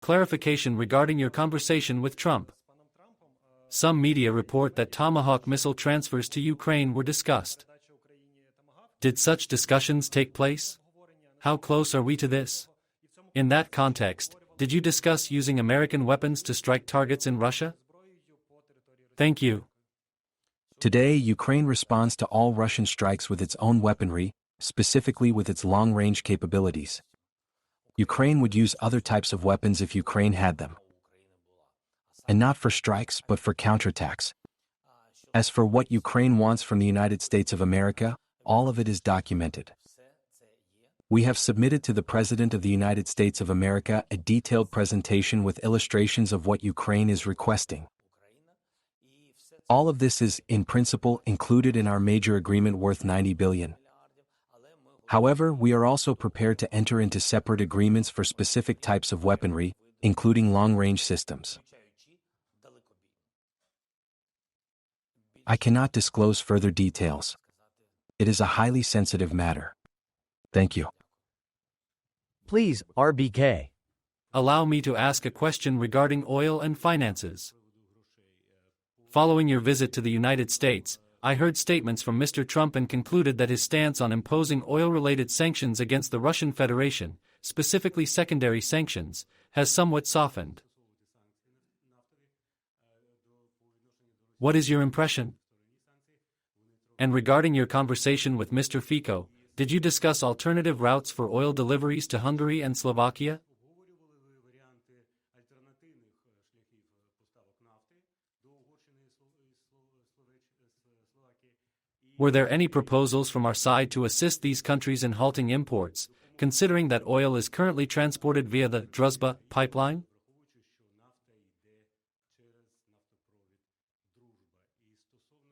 Clarification regarding your conversation with Trump. Some media report that Tomahawk missile transfers to Ukraine were discussed. Did such discussions take place? How close are we to this? In that context, did you discuss using American weapons to strike targets in Russia? Thank you. Today, Ukraine responds to all Russian strikes with its own weaponry, specifically with its long-range capabilities. Ukraine would use other types of weapons if Ukraine had them. And not for strikes, but for counterattacks. As for what Ukraine wants from the United States of America, all of it is documented. We have submitted to the President of the United States of America a detailed presentation with illustrations of what Ukraine is requesting. All of this is, in principle, included in our major agreement worth $90 billion. However, we are also prepared to enter into separate agreements for specific types of weaponry, including long-range systems. I cannot disclose further details. It is a highly sensitive matter. Thank you. Please, RBK. Allow me to ask a question regarding oil and finances. Following your visit to the United States, I heard statements from Mr. Trump and concluded that his stance on imposing oil-related sanctions against the Russian Federation, specifically secondary sanctions, has somewhat softened. What is your impression? And regarding your conversation with Mr. Fico, did you discuss alternative routes for oil deliveries to Hungary and Slovakia? Were there any proposals from our side to assist these countries in halting imports, considering that oil is currently transported via the Druzhba pipeline?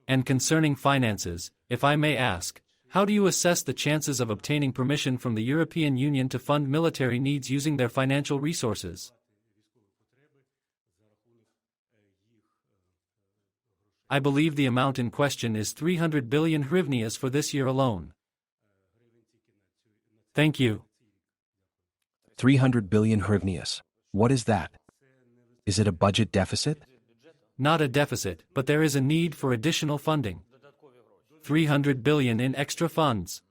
And concerning finances, if I may ask, how do you assess the chances of obtaining permission from the European Union to fund military needs using their financial resources? I believe the amount in question is 300 billion hryvnias for this year alone. Thank you. 300 billion hryvnias. What is that? Is it a budget deficit? Not a deficit, but there is a need for additional funding. 300 billion in extra funds.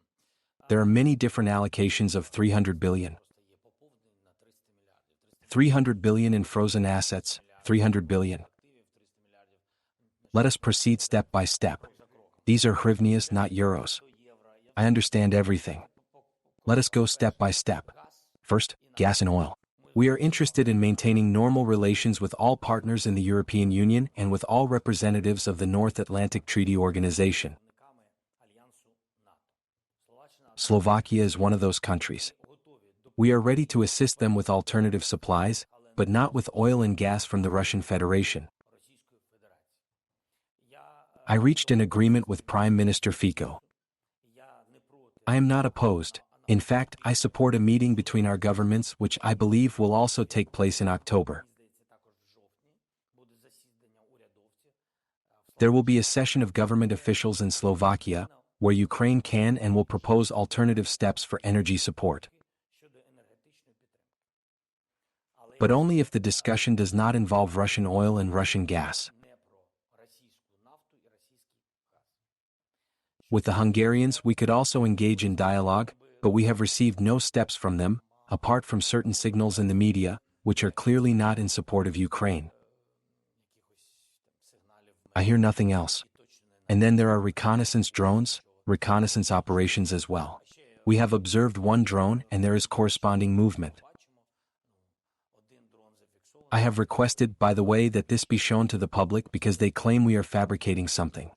There are many different allocations of 300 billion. 300 billion in frozen assets, 300 billion. Let us proceed step by step. These are hryvnias, not euros. I understand everything. Let us go step by step. First, gas and oil. We are interested in maintaining normal relations with all partners in the European Union and with all representatives of the North Atlantic Treaty Organization. Slovakia is one of those countries. We are ready to assist them with alternative supplies, but not with oil and gas from the Russian Federation. I reached an agreement with Prime Minister Fico. I am not opposed. In fact, I support a meeting between our governments which I believe will also take place in October. There will be a session of government officials in Slovakia, where Ukraine can and will propose alternative steps for energy support. But only if the discussion does not involve Russian oil and Russian gas. With the Hungarians, we could also engage in dialogue, but we have received no steps from them, apart from certain signals in the media, which are clearly not in support of Ukraine. I hear nothing else. And then there are reconnaissance drones, reconnaissance operations as well. We have observed one drone and there is corresponding movement. I have requested, by the way, that this be shown to the public because they claim we are fabricating something.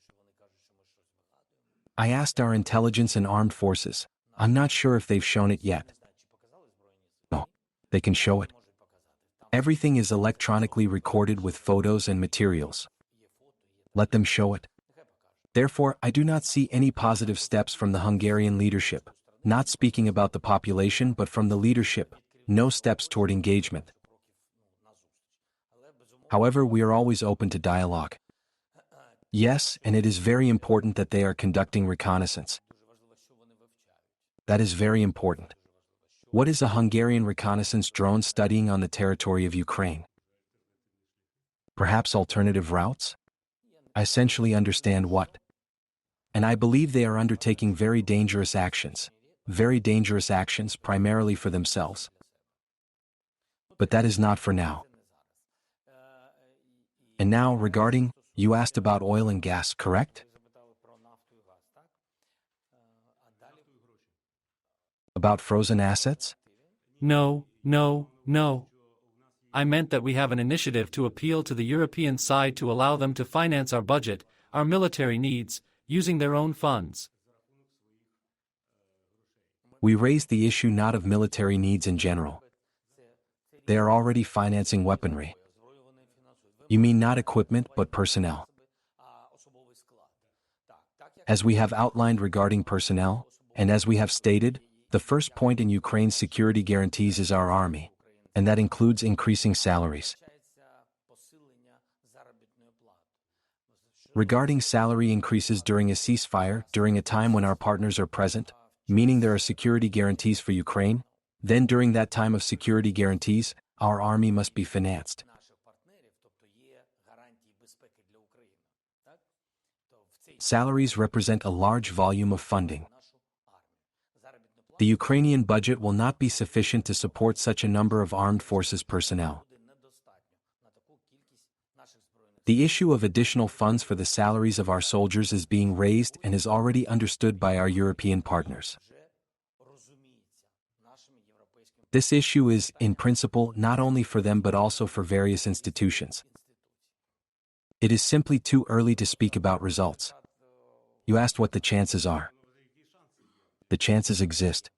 I asked our intelligence and armed forces. I'm not sure if they've shown it yet. No, they can show it. Everything is electronically recorded with photos and materials. Let them show it. Therefore, I do not see any positive steps from the Hungarian leadership, not speaking about the population but from the leadership, no steps toward engagement. However, we are always open to dialogue. Yes, and it is very important that they are conducting reconnaissance. That is very important. What is a Hungarian reconnaissance drone studying on the territory of Ukraine? Perhaps alternative routes? I essentially understand what. And I believe they are undertaking very dangerous actions primarily for themselves. But that is not for now. And now regarding, you asked about oil and gas, correct? About frozen assets? No. I meant that we have an initiative to appeal to the European side to allow them to finance our budget, our military needs, using their own funds. We raised the issue not of military needs in general. They are already financing weaponry. You mean not equipment but personnel. As we have outlined regarding personnel, and as we have stated, the first point in Ukraine's security guarantees is our army, and that includes increasing salaries. Regarding salary increases during a ceasefire, during a time when our partners are present, meaning there are security guarantees for Ukraine, then during that time of security guarantees, our army must be financed. Salaries represent a large volume of funding. The Ukrainian budget will not be sufficient to support such a number of armed forces personnel. The issue of additional funds for the salaries of our soldiers is being raised and is already understood by our European partners. This issue is, in principle, not only for them but also for various institutions. It is simply too early to speak about results. You asked what the chances are. The chances exist.